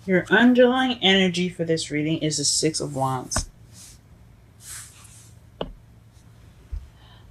Your underlying energy for this reading is the Six of Wands.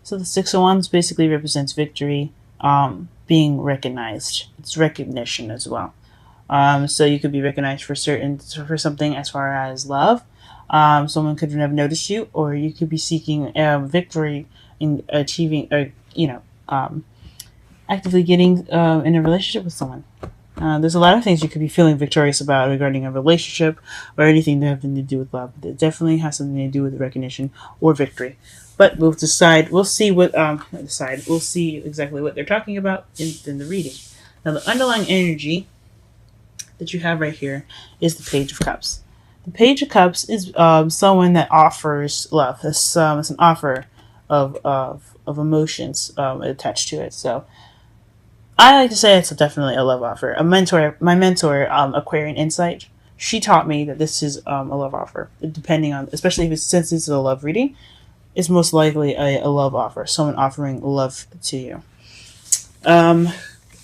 So the Six of Wands basically represents victory, being recognized. It's recognition as well. So you could be recognized for something as far as love. Someone could have noticed you, or you could be seeking victory in achieving, or actively getting in a relationship with someone. There's a lot of things you could be feeling victorious about regarding a relationship or anything that having to do with love. It definitely has something to do with recognition or victory. But we'll decide. We'll see what We'll see exactly what they're talking about in the reading. Now, the underlying energy that you have right here is the Page of Cups. The Page of Cups is someone that offers love. It's an offer of emotions attached to it. So I like to say it's definitely a love offer. My mentor, Aquarian Insight, she taught me that this is a love offer. Depending on, especially since it's a love reading, it's most likely a love offer. Someone offering love to you.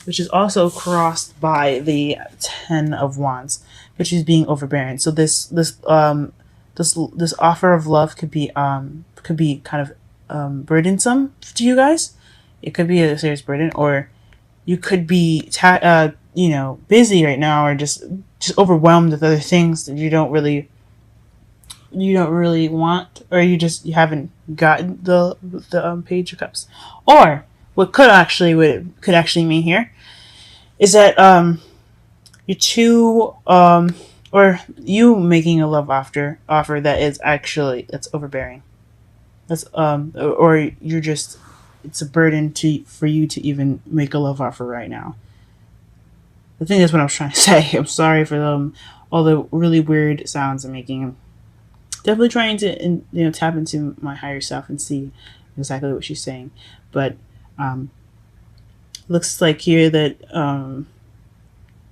Which is also crossed by the Ten of Wands, which is being overbearing. So this offer of love could be kind of burdensome to you guys. It could be a serious burden, or you could be busy right now, or just overwhelmed with other things that you don't really want, or you haven't gotten the Page of Cups. Or what could actually mean here is that you're too or you making a love offer that's overbearing. That's or you're just, it's a burden for you to even make a love offer right now. I think that's what I was trying to say. I'm sorry for all the really weird sounds I'm making. I'm definitely trying to tap into my higher self and see exactly what she's saying. But looks like here that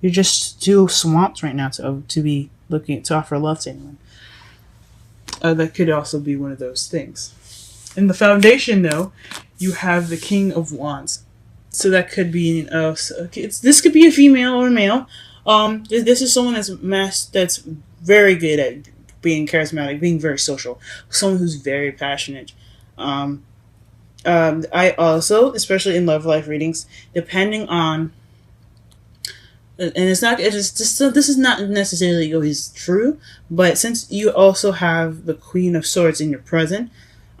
you're just too swamped right now to be looking to offer love to anyone. That could also be one of those things. In the foundation, though, you have the King of Wands. So that could be this could be a female or a male. This is someone that's very good at being charismatic, being very social. Someone who's very passionate. I also, especially in love life readings, depending on, and this is not necessarily always true, but since you also have the Queen of Swords in your present,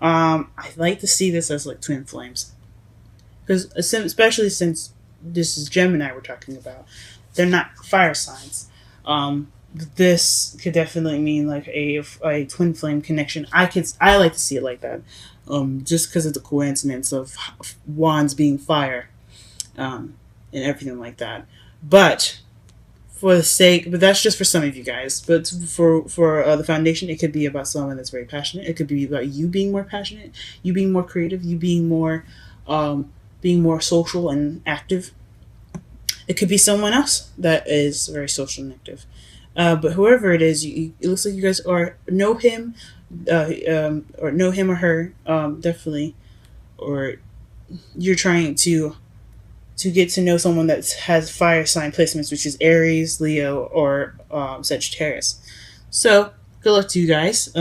I like to see this as like twin flames, because especially since this is Gemini we're talking about, they're not fire signs. This could definitely mean like a twin flame connection. I like to see it like that. Just because of the coincidence of wands being fire, and everything like that. But that's just for some of you guys. But for the foundation, it could be about someone that's very passionate. It could be about you being more passionate, you being more creative, you being more social and active. It could be someone else that is very social and active. But whoever it is, it looks like you guys know him. Or know him or her, definitely, or you're trying to get to know someone that has fire sign placements, which is Aries, Leo, or Sagittarius. So good luck to you guys,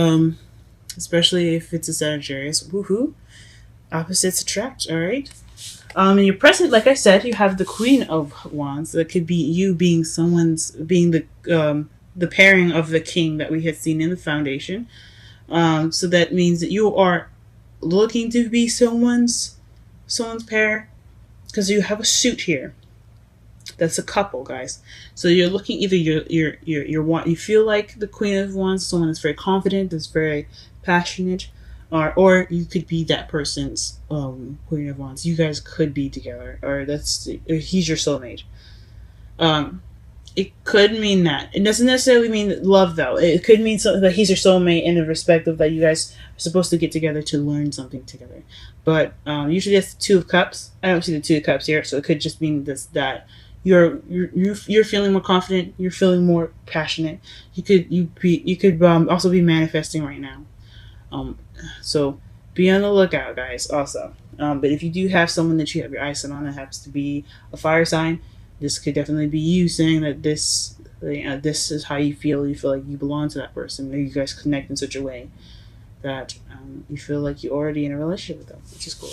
especially if it's a Sagittarius. Woohoo! Opposites attract. All right. In your present, like I said, you have the Queen of Wands. That could be you being the pairing of the King that we had seen in the foundation. So that means that you are looking to be someone's pair, because you have a suit here. That's a couple, guys. So you're looking, either you feel like the Queen of Wands, someone that's very confident, that's very passionate, or you could be that person's Queen of Wands. You guys could be together, or he's your soulmate. It could mean that. It doesn't necessarily mean love, though. It could mean something that he's your soulmate in the respect of that you guys are supposed to get together to learn something together. But usually that's the Two of Cups. I don't see the Two of Cups here, so it could just mean that you're feeling more confident. You're feeling more passionate. You could also be manifesting right now. So be on the lookout, guys. Also, but if you do have someone that you have your eyes set on that happens to be a fire sign, this could definitely be you saying that this This is how you feel. You feel like you belong to that person. You guys connect in such a way that you feel like you're already in a relationship with them, which is cool.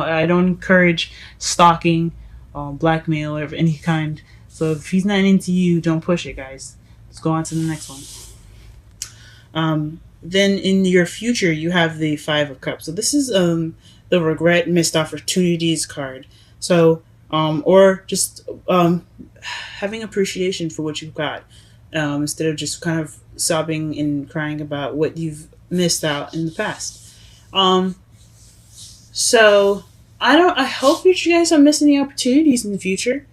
I don't encourage stalking, blackmail, or of any kind. So if he's not into you, don't push it, guys. Let's go on to the next one. Then in your future, you have the Five of Cups. So this is the regret, missed opportunities card. So or just having appreciation for what you've got, instead of just kind of sobbing and crying about what you've missed out in the past. So I hope you guys don't miss any opportunities in the future,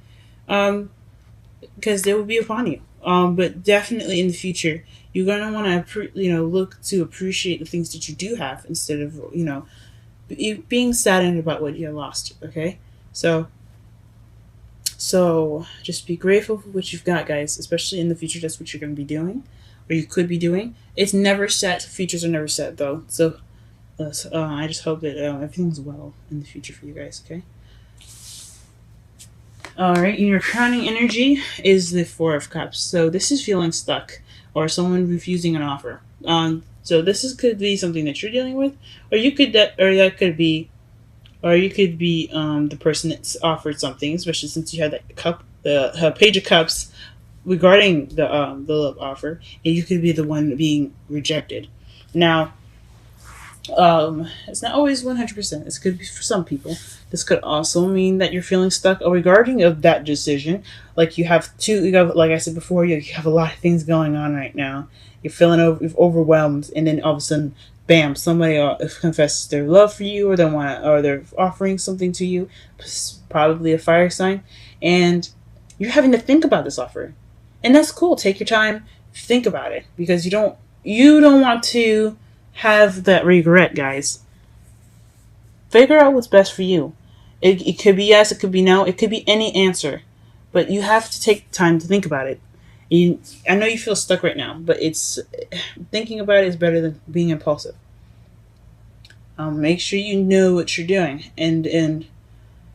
because they will be upon you. But definitely in the future, you're gonna want to look to appreciate the things that you do have instead of being saddened about what you lost. Okay, so just be grateful for what you've got, guys. Especially in the future, that's what you're gonna be doing, or you could be doing. It's never set. Futures are never set, though. So I just hope that everything's well in the future for you guys. Okay. All right. Your crowning energy is the Four of Cups. So this is feeling stuck or someone refusing an offer. So could be something that you're dealing with, or you could that could be, or you could be the person that's offered something, especially since you had that the Page of Cups regarding the love offer, and you could be the one being rejected. Now, it's not always 100%. This could be for some people. This could also mean that you're feeling stuck or regarding of that decision. Like you have, like I said before, you have a lot of things going on right now. You're feeling overwhelmed, and then all of a sudden, bam! Somebody confesses their love for you, or they're offering something to you, probably a fire sign, and you're having to think about this offer, and that's cool. Take your time, think about it, because you don't want to have that regret, guys. Figure out what's best for you. It could be yes, it could be no, it could be any answer, but you have to take time to think about it. I know you feel stuck right now, but thinking about it is better than being impulsive. Make sure you know what you're doing, and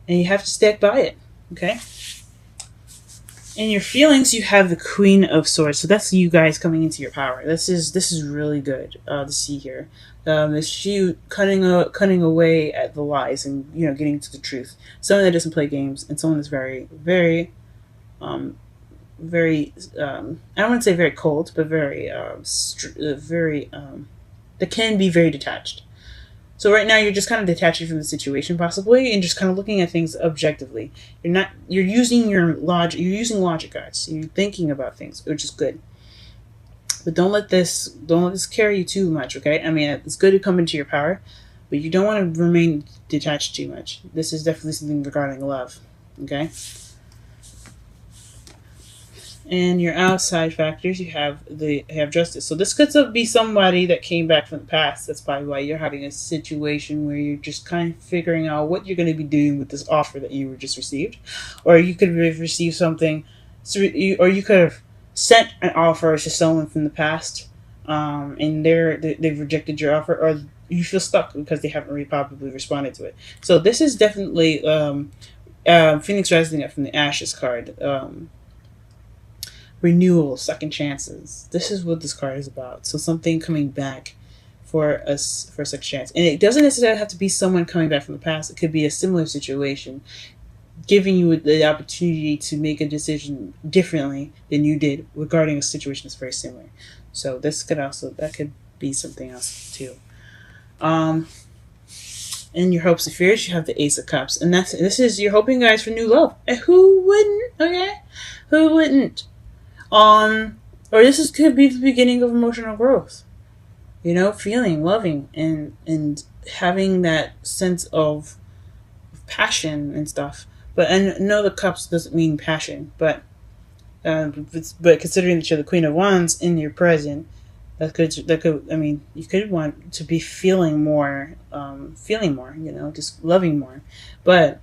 you have to stick by it. Okay. In your feelings, you have the Queen of Swords. So that's you guys coming into your power. This is really good to see here. It's you cutting away at the lies and getting to the truth. Someone that doesn't play games, and someone that's very, very, very. I don't want to say very cold, but very, very. That can be very detached. So right now you're just kind of detaching from the situation possibly and just kind of looking at things objectively. You're using your logic. You're using logic, guys. You're thinking about things, which is good. But don't let this carry you too much, okay? I mean, it's good to come into your power, but you don't want to remain detached too much. This is definitely something regarding love, okay? And your outside factors, you have justice. So this could be somebody that came back from the past. That's probably why you're having a situation where you're just kind of figuring out what you're going to be doing with this offer that you were just received. Or you could have received something, or you could have sent an offer to someone from the past, and they've rejected your offer, or you feel stuck because they haven't probably responded to it. So this is definitely Phoenix rising up from the Ashes card. Renewal, second chances. This is what this card is about. So something coming back for a second chance. And it doesn't necessarily have to be someone coming back from the past. It could be a similar situation, giving you the opportunity to make a decision differently than you did regarding a situation that's very similar. So that could be something else too. In your hopes and fears, you have the Ace of Cups. And this is you're hoping, guys, for new love. And who wouldn't? Okay? Who wouldn't? Or could be the beginning of emotional growth. Feeling, loving, and having that sense of passion and stuff. But I know the cups doesn't mean passion, but considering that you're the Queen of Wands in your present, that could. I mean, you could want to be feeling more, just loving more, but.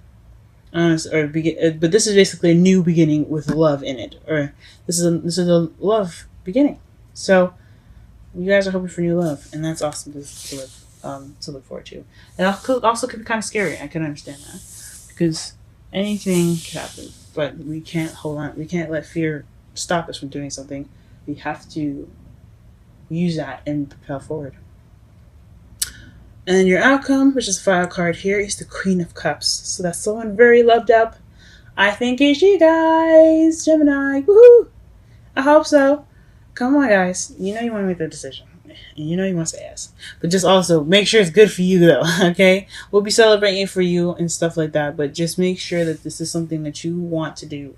But this is basically a new beginning with love in it, or this is a love beginning. So you guys are hoping for new love, and that's awesome to look forward to. And also could be kind of scary. I can understand that because anything could happen, but we can't hold on. We can't let fear stop us from doing something. We have to use that and propel forward. And your outcome, which is file card here, is the Queen of Cups. So that's someone very loved up. I think it's you guys, Gemini. Woohoo! I hope so. Come on, guys. You know you want to make the decision. And you know you want to say yes. But just also make sure it's good for you, though. Okay? We'll be celebrating for you and stuff like that. But just make sure that this is something that you want to do.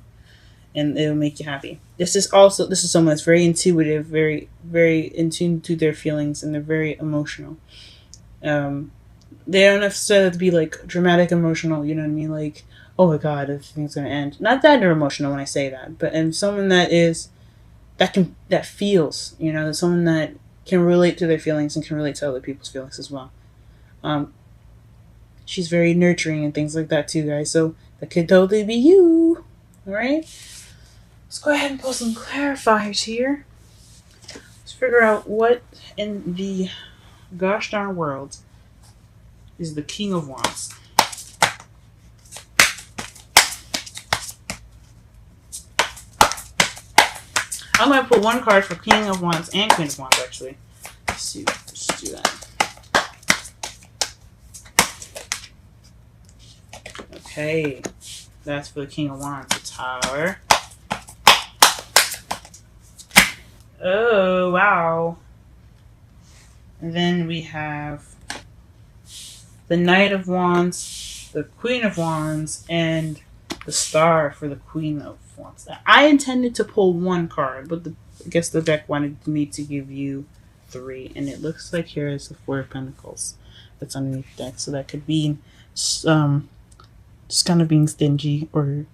And it'll make you happy. This is someone that's very intuitive, very, very in tune to their feelings, and they're very emotional. They don't necessarily have to be like dramatic emotional, you know what I mean? Like, oh my god, everything's gonna end. Not that they're emotional when I say that, but and someone that feels, you know, someone that can relate to their feelings and can relate to other people's feelings as well. She's very nurturing and things like that too, guys. So that could totally be you. Alright? Let's go ahead and pull some clarifiers here. Let's figure out what in the gosh darn world is the King of Wands. I'm going to put one card for King of Wands and Queen of Wands, actually. Let's see. Let's do that. Okay. That's for the King of Wands. The Tower. Oh, wow. And then we have the Knight of Wands, the Queen of Wands, and the Star for the Queen of Wands. I intended to pull one card, but I guess the deck wanted me to give you 3. And it looks like here is the 4 of Pentacles that's underneath the deck. So that could be just kind of being stingy, or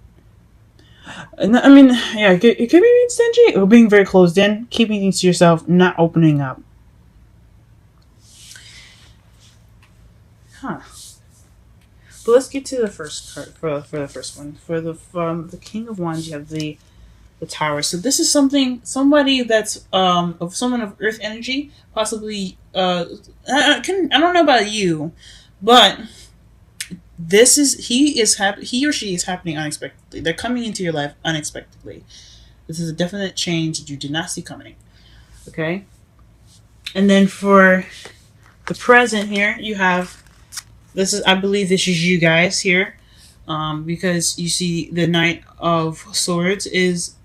I mean, yeah, it could be being stingy or being very closed in, keeping things to yourself, not opening up. Huh. But let's get to the first card for the first one. For the King of Wands, you have the Tower. So this is somebody that's someone of Earth energy, possibly. I don't know about you, but he or she is happening unexpectedly. They're coming into your life unexpectedly. This is a definite change that you did not see coming. Okay, and then for the present here, you have. I believe this is you guys here, because you see the Knight of Swords is,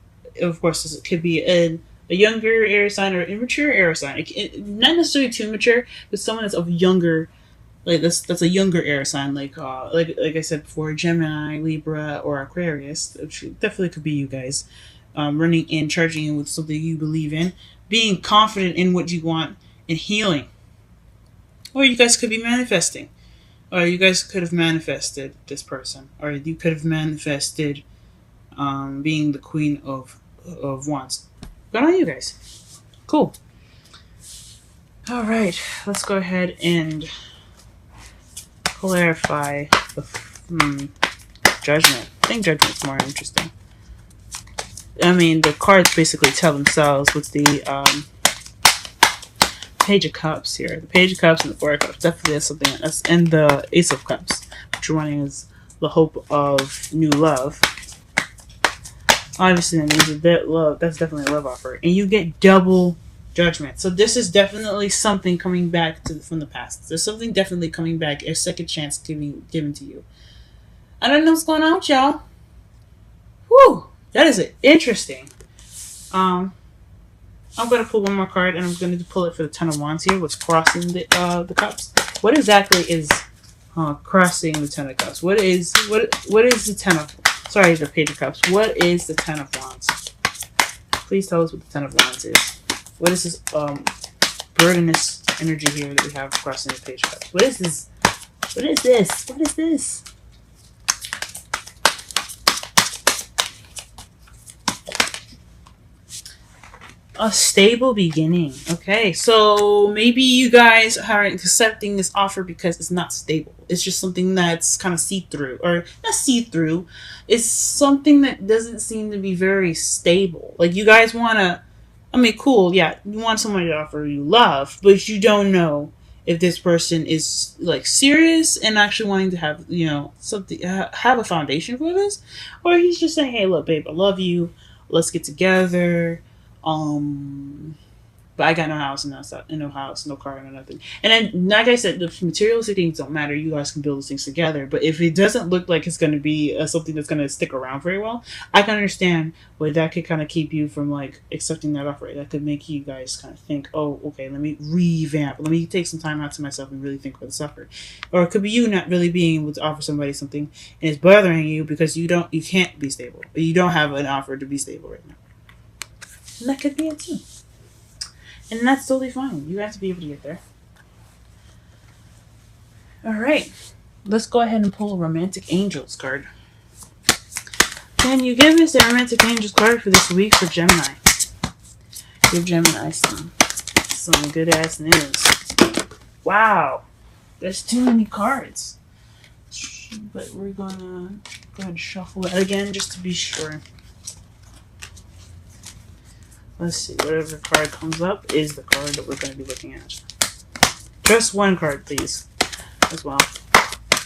of course, it could be a younger air sign or immature air sign. Not necessarily too mature, but someone that's of younger, like that's a younger air sign, like I said before, Gemini, Libra, or Aquarius. Which definitely could be you guys, running in, charging in with something you believe in, being confident in what you want, and healing. Or you guys could be manifesting. Or you guys could have manifested this person. Or you could have manifested being the Queen of Wands. Good on you guys. Cool. Alright, let's go ahead and clarify the Judgment. I think Judgment's more interesting. I mean, the cards basically tell themselves with the Page of Cups here. The Page of Cups and the 4 of Cups definitely is something else. And the Ace of Cups, which you're wanting is the hope of new love. Obviously, that means that love. That's definitely a love offer, and you get double Judgment. So this is definitely something coming back from the past. There's something definitely coming back, a second chance given to you. I don't know what's going on with y'all. Whew, that is interesting. I'm going to pull one more card, and I'm going to pull it for the Ten of Wands here, what's crossing the cups. What exactly is crossing the Ten of Cups? What is the Ten of... Sorry, the Page of Cups. What is the Ten of Wands? Please tell us what the Ten of Wands is. What is this burdenous energy here that we have crossing the Page of Cups? What is this? What is this? What is this? A stable beginning. Okay, so maybe you guys aren't accepting this offer because it's not stable. It's just something that's kind of see-through. Or not see-through. It's something that doesn't seem to be very stable. Like, you guys want to... I mean, cool, yeah. You want somebody to offer you love, but you don't know if this person is, like, serious and actually wanting to have, you know, something... have a foundation for this. Or he's just saying, hey, look, babe, I love you. let's get together. But I got no house and no house, no car, no nothing. And then, like I said, the materialistic things don't matter. You guys can build those things together. But if it doesn't look like it's going to be something that's going to stick around very well, I can understand why that could kind of keep you from like accepting that offer. That could make you guys kind of think, oh, okay, let me revamp. Let me take some time out to myself and really think about this offer. Or it could be you not really being able to offer somebody something and it's bothering you because you can't be stable. Or you don't have an offer to be stable right now. And that could be it too. And that's totally fine. You have to be able to get there. Alright. Let's go ahead and pull a Romantic Angels card. Can you give us a Romantic Angels card for this week for Gemini? Give Gemini some good ass news. Wow. There's too many cards. But we're gonna go ahead and shuffle that again just to be sure. Let's see, whatever card comes up is the card that we're going to be looking at. Just one card, please, as well.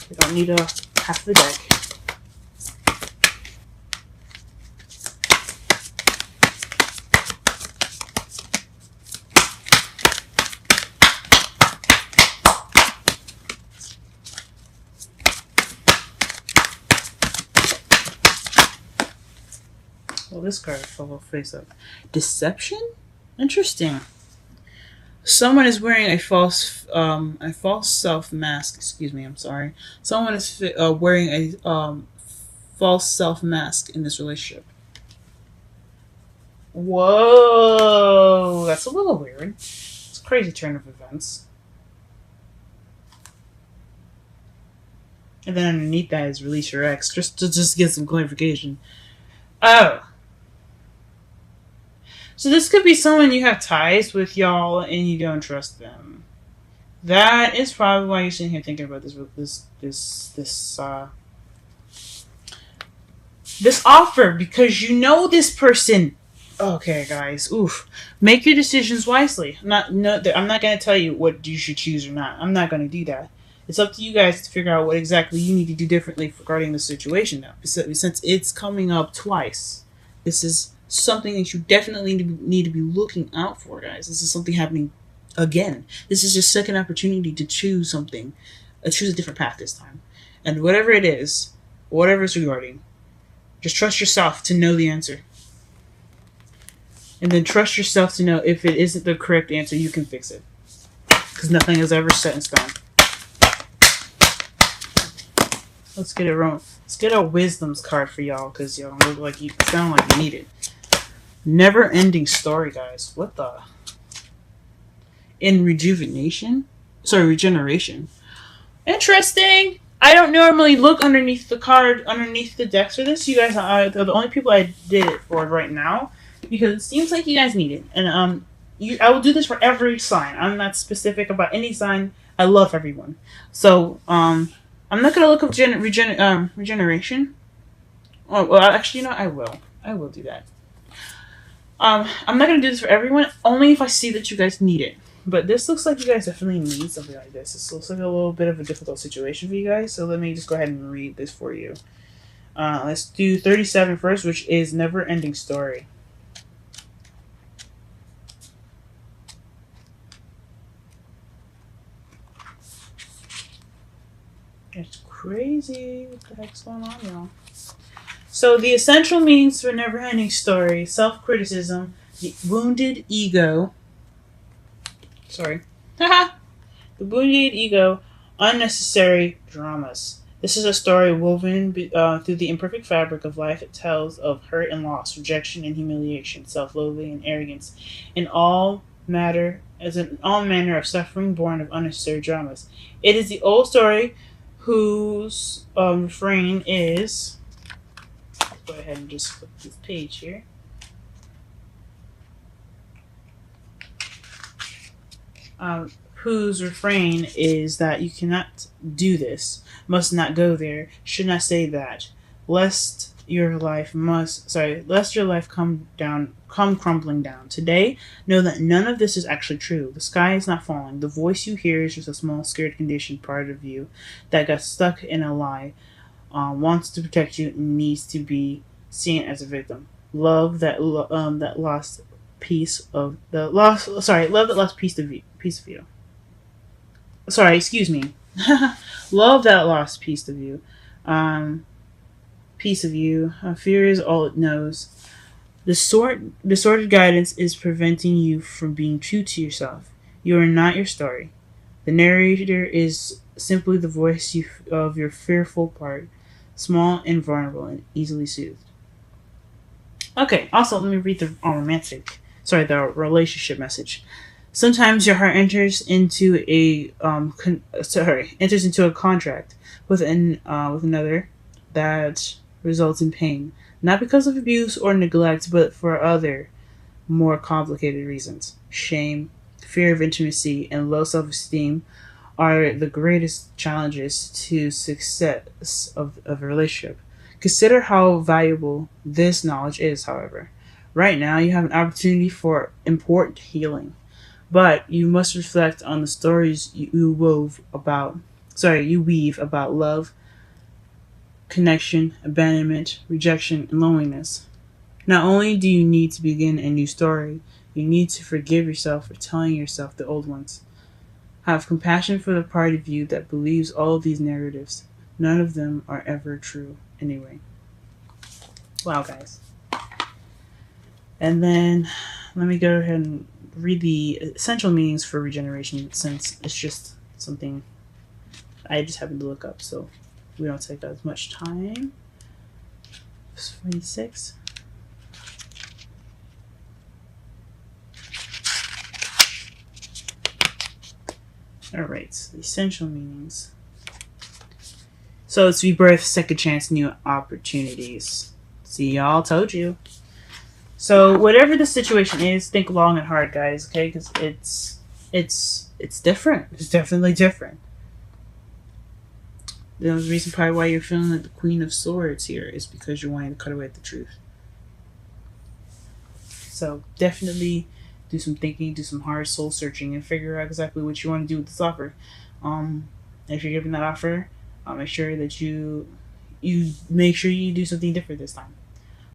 We don't need half the deck. Well, this card fell face up. Deception? Interesting. Someone is wearing a false self mask. Excuse me, I'm sorry. Someone is wearing a false self mask in this relationship. Whoa, that's a little weird. It's a crazy turn of events. And then underneath that is release your ex, just to get some clarification. Oh. So this could be someone you have ties with, y'all, and you don't trust them. That is probably why you're sitting here thinking about this offer, because you know this person. Okay, guys, oof. Make your decisions wisely. I'm not going to tell you what you should choose or not. I'm not going to do that. It's up to you guys to figure out what exactly you need to do differently regarding the situation now. Since it's coming up twice, this is something that you definitely need to be looking out for, guys. This is something happening again. This is your second opportunity to choose something. Choose a different path this time. And whatever it is, whatever it's regarding, just trust yourself to know the answer. And then trust yourself to know if it isn't the correct answer, you can fix it. Because nothing is ever set in stone. Let's get it wrong. Let's get a wisdom's card for y'all, because y'all look like you sound like you need it. Never-ending story, guys. What the? In rejuvenation? Sorry, regeneration. Interesting. I don't normally look underneath the card, underneath the decks for this. You guys are the only people I did it for right now, because it seems like you guys need it. And I will do this for every sign. I'm not specific about any sign. I love everyone. So I'm not gonna look up regeneration. Oh, well, actually, you know, I will. I will do that. I'm not going to do this for everyone, only if I see that you guys need it. But this looks like you guys definitely need something like this. This looks like a little bit of a difficult situation for you guys, so let me just go ahead and read this for you. Let's do 37 first, which is Never-Ending Story. It's crazy. What the heck's going on, y'all? So the essential meanings for Never-Ending Story: self-criticism, the wounded ego. Sorry. The wounded ego, unnecessary dramas. This is a story woven through the imperfect fabric of life. It tells of hurt and loss, rejection and humiliation, self-loathing and arrogance, in all manner of suffering born of unnecessary dramas. It is the old story whose refrain is... Go ahead and just flip this page here. Whose refrain is that you cannot do this, must not go there, should not say that, lest your life come crumbling down. Today, know that none of this is actually true. The sky is not falling. The voice you hear is just a small, scared, conditioned part of you that got stuck in a lie, wants to protect you, and needs to be seen as a victim. love that lost piece of the lost. Sorry, love that lost piece of you. Piece of you. Sorry, excuse me. Love that lost piece of you. Um, Piece of you. Fear is all it knows. Distorted guidance is preventing you from being true to yourself. You are not your story. The narrator is simply the voice of your fearful part, small and vulnerable and easily soothed. Okay, also let me read the relationship message. Sometimes your heart enters into a contract with another that results in pain, not because of abuse or neglect, but for other more complicated reasons. Shame, fear of intimacy, and low self-esteem are the greatest challenges to success of a relationship. Consider how valuable this knowledge is, however. Right now, you have an opportunity for important healing, but you must reflect on the stories you weave about love, connection, abandonment, rejection, and loneliness. Not only do you need to begin a new story, you need to forgive yourself for telling yourself the old ones. Have compassion for the part of you that believes all of these narratives. None of them are ever true anyway. Wow, guys. And then let me go ahead and read the essential meanings for regeneration, since it's just something I just happened to look up, so we don't take as much time. 26. Alright, the essential meanings. So it's rebirth, second chance, new opportunities. See, y'all, told you. So whatever the situation is, think long and hard, guys, okay? Because it's different. It's definitely different. The reason probably why you're feeling like the Queen of Swords here is because you're wanting to cut away at the truth. So definitely do some thinking, do some hard soul searching, and figure out exactly what you want to do with this offer. If you're giving that offer, make sure that you make sure you do something different this time.